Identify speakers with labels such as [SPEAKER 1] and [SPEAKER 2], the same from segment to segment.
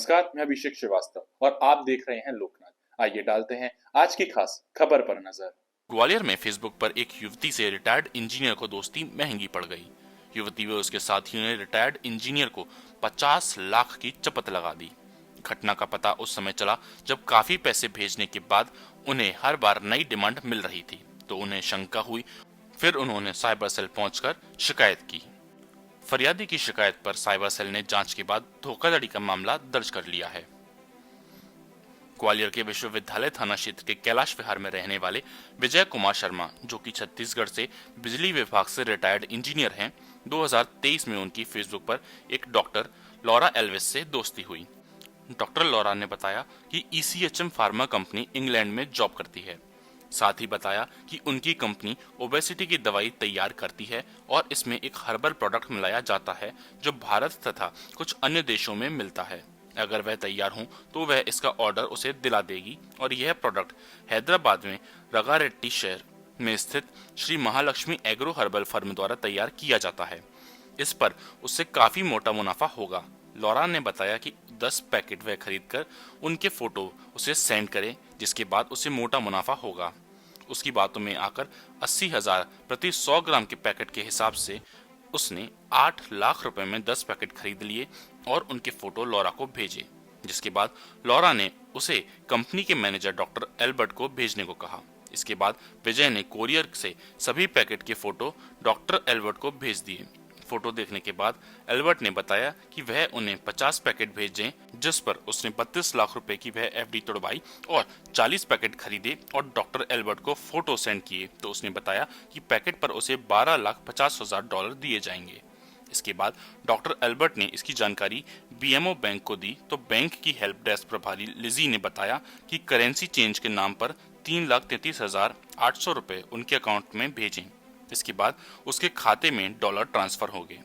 [SPEAKER 1] नमस्कार, मैं अभिषेक श्रीवास्तव और आप देख रहे हैं लोकनाथ। आइए डालते हैं आज की खास खबर पर नजर।
[SPEAKER 2] ग्वालियर में फेसबुक पर एक युवती से रिटायर्ड इंजीनियर को दोस्ती महंगी पड़ गई। युवती व उसके साथियों ने रिटायर्ड इंजीनियर को 50 लाख की चपत लगा दी। घटना का पता उस समय चला जब काफी पैसे भेजने के बाद उन्हें हर बार नई डिमांड मिल रही थी, तो उन्हें शंका हुई। फिर उन्होंने साइबर सेल पहुंचकर शिकायत की। फरियादी की शिकायत पर साइबर सेल ने जांच के बाद धोखाधड़ी का मामला दर्ज कर लिया है। ग्वालियर के विश्वविद्यालय थाना क्षेत्र के कैलाश विहार में रहने वाले विजय कुमार शर्मा, जो कि छत्तीसगढ़ से बिजली विभाग से रिटायर्ड इंजीनियर हैं, 2023 में उनकी फेसबुक पर एक डॉक्टर लॉरा एल्विस से दोस्ती हुई। डॉक्टर लॉरा ने बताया कि ECHM फार्मा कंपनी इंग्लैंड में जॉब करती है। साथ ही बताया कि उनकी कंपनी ओबेसिटी की दवाई तैयार करती है और इसमें एक हर्बल प्रोडक्ट मिलाया जाता है जो भारत तथा कुछ अन्य देशों में मिलता है। अगर वह तैयार हो तो वह इसका ऑर्डर उसे दिला देगी और यह प्रोडक्ट हैदराबाद में रंगारेड्डी शहर में स्थित Shri Mahalakshmi agro herbal firm द्वारा तैयार किया जाता है। इस पर उससे काफी मोटा मुनाफा होगा। लॉरा ने बताया कि 10 पैकेट वह खरीदकर उनके फोटो उसे सेंड करे, जिसके बाद उसे मोटा मुनाफा होगा। उसकी बातों में आकर 80,000 प्रति 100 ग्राम के पैकेट के हिसाब से उसने 8 लाख रुपए में 10 पैकेट खरीद लिए और उनके फोटो लॉरा को भेजे, जिसके बाद लॉरा ने उसे कंपनी के मैनेजर डॉक्टर एल्बर्ट को भेजने को कहा। इसके बाद विजय ने कोरियर से सभी पैकेट के फोटो डॉक्टर एल्बर्ट को भेज दिए। फोटो देखने के बाद एल्बर्ट ने बताया कि वह उन्हें 50 पैकेट भेजें, जिस पर उसने 32 लाख रुपए की वह FD तोड़वाई और 40 पैकेट खरीदे और डॉक्टर एल्बर्ट को फोटो सेंड किए, तो उसने बताया कि पैकेट पर उसे $12,50,000 दिए जाएंगे। इसके बाद डॉक्टर एल्बर्ट ने इसकी जानकारी BMO बैंक को दी, तो बैंक की हेल्प डेस्क प्रभारी लिजी ने बताया कि करेंसी चेंज के नाम पर 3,33,800 रुपए उनके अकाउंट में भेजें। इसके बाद उसके खाते में डॉलर ट्रांसफर हो गए।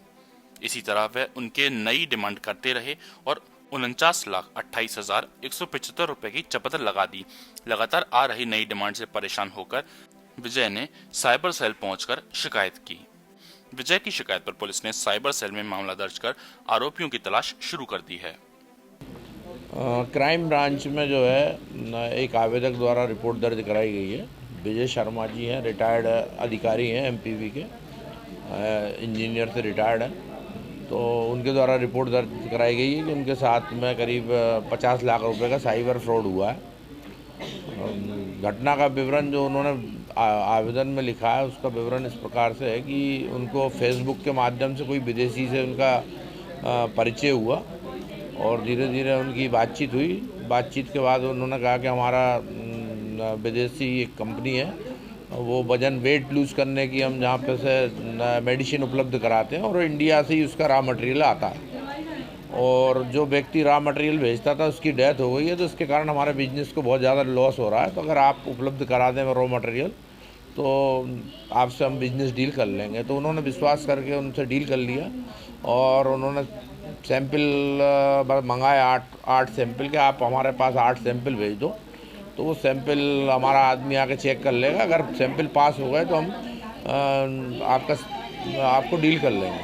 [SPEAKER 2] इसी तरह वह उनके नई डिमांड करते रहे और 49,28,175 रुपए की चपत लगा दी। लगातार आ रही नई डिमांड से परेशान होकर विजय ने साइबर सेल पहुंचकर शिकायत की। विजय की शिकायत पर पुलिस ने साइबर सेल में मामला दर्ज कर आरोपियों की तलाश शुरू कर दी है।
[SPEAKER 3] क्राइम ब्रांच में जो है एक आवेदक द्वारा रिपोर्ट दर्ज कराई गई है। विजय शर्मा जी हैं, रिटायर्ड अधिकारी हैं, MPV के इंजीनियर से रिटायर्ड हैं। तो उनके द्वारा रिपोर्ट दर्ज कराई गई है कि उनके साथ में करीब 50 लाख रुपए का साइबर फ्रॉड हुआ है। घटना का विवरण जो उन्होंने आवेदन में लिखा है, उसका विवरण इस प्रकार से है कि उनको फेसबुक के माध्यम से कोई विदेशी से उनका परिचय हुआ और धीरे धीरे उनकी बातचीत हुई। बातचीत के बाद उन्होंने कहा कि हमारा विदेशी एक कंपनी है, वो वजन वेट लूज़ करने की हम जहाँ पे से मेडिसिन उपलब्ध कराते हैं और इंडिया से ही उसका रॉ मटेरियल आता है। और जो व्यक्ति रॉ मटेरियल भेजता था उसकी डेथ हो गई है, तो इसके कारण हमारे बिजनेस को बहुत ज़्यादा लॉस हो रहा है। तो अगर आप उपलब्ध करा दें रॉ मटेरियल तो आपसे हम बिजनेस डील कर लेंगे। तो उन्होंने विश्वास करके उनसे डील कर लिया और उन्होंने सैंपल मंगाए 8 सैंपल के। आप हमारे पास 8 सैंपल भेज दो, तो वो सैंपल हमारा आदमी आके चेक कर लेगा। अगर सैंपल पास हो गए तो हम आपको डील कर लेंगे।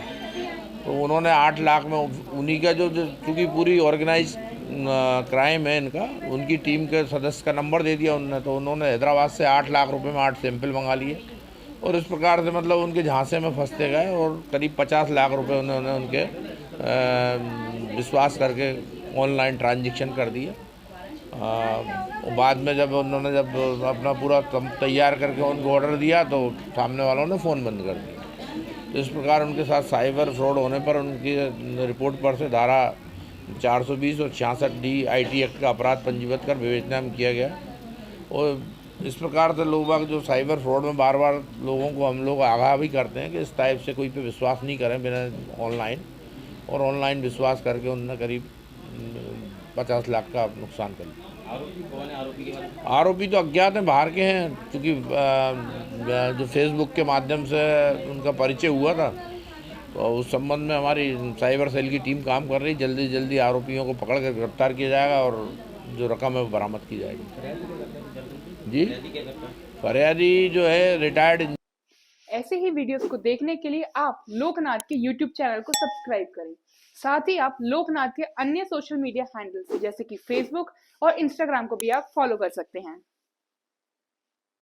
[SPEAKER 3] तो उन्होंने 8 लाख में उन्हीं का जो चूँकि पूरी ऑर्गेनाइज क्राइम है इनका, उनकी टीम के सदस्य का नंबर दे दिया उन्होंने। तो उन्होंने हैदराबाद से 8 लाख रुपए में 8 सैंपल मंगा लिए और इस प्रकार से मतलब उनके झांसे में फंसते गए और करीब 50 लाख रुपए उन्होंने उनके विश्वास करके ऑनलाइन ट्रांजेक्शन कर दिया। बाद में जब उन्होंने अपना पूरा तैयार करके उनको ऑर्डर दिया तो सामने वालों ने फ़ोन बंद कर दिया। तो इस प्रकार उनके साथ साइबर फ्रॉड होने पर उनकी रिपोर्ट पर से धारा 420 और 66D IT एक्ट का अपराध पंजीबद्ध कर विवेचना किया गया। और इस प्रकार से लोग जो साइबर फ्रॉड में बार बार लोगों को हम लोग आगाह भी करते हैं कि इस टाइप से कोई पे विश्वास नहीं करें बिना ऑनलाइन। और ऑनलाइन विश्वास करके उन्होंने करीब 50 लाख का नुकसान कर लिया।
[SPEAKER 4] आरोपी कौन है? आरोपी के बाद
[SPEAKER 3] आरोपी तो अज्ञात हैं, बाहर के हैं, क्योंकि जो फेसबुक के माध्यम से उनका परिचय हुआ था। तो उस संबंध में हमारी साइबर सेल की टीम काम कर रही। जल्दी जल्दी आरोपियों को पकड़ कर गिरफ्तार किया जाएगा और जो रकम है वो बरामद की जाएगी। जी, फरियादी जो है रिटायर्ड
[SPEAKER 5] ऐसे ही वीडियोस को देखने के लिए आप लोकनाथ के यूट्यूब चैनल को सब्सक्राइब करें। साथ ही आप लोकनाथ के अन्य सोशल मीडिया हैंडल्स जैसे कि फेसबुक और इंस्टाग्राम को भी आप फॉलो कर सकते हैं।